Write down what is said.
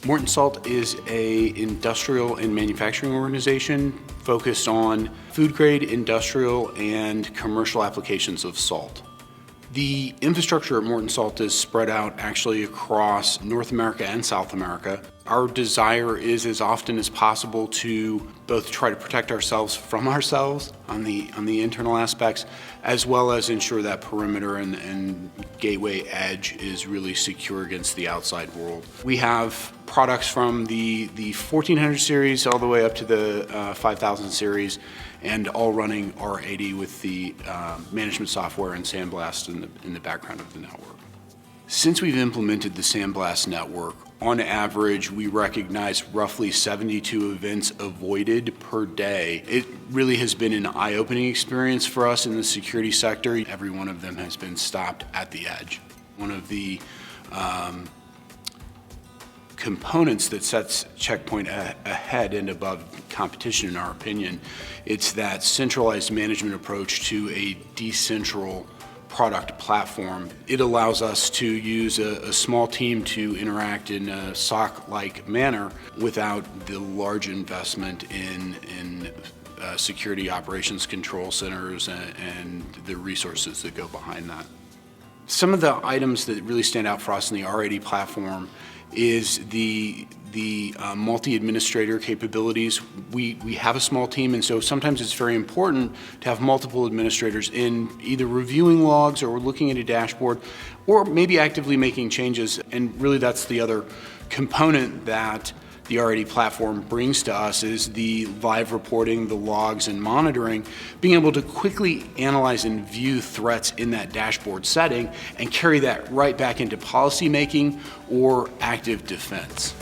Morton Salt is an industrial and manufacturing organization focused on food grade, industrial, and commercial applications of salt. The infrastructure at Morton Salt is spread out actually across North America and South America. Our desire is as often as possible to both try to protect ourselves from ourselves on the internal aspects, as well as ensure that perimeter and gateway edge is really secure against the outside world. We have products from the 1400 series all the way up to the 5000 series, and all running R80 with the management software and SandBlast in the background of the network. Since we've implemented the SandBlast network, on average, we recognize roughly 72 events avoided per day. It really has been an eye-opening experience for us in the security sector. Every one of them has been stopped at the edge. One of the components that sets Checkpoint ahead and above competition, in our opinion, it's that centralized management approach to a decentral product platform. It allows us to use a small team to interact in a SOC-like manner without the large investment in security operations control centers and the resources that go behind that. Some of the items that really stand out for us in the R80 platform is the multi-administrator capabilities. We have a small team, and so sometimes it's very important to have multiple administrators in either reviewing logs or looking at a dashboard or maybe actively making changes. And really that's the other component that the R80 platform brings to us is the live reporting, the logs and monitoring, being able to quickly analyze and view threats in that dashboard setting and carry that right back into policy making or active defense.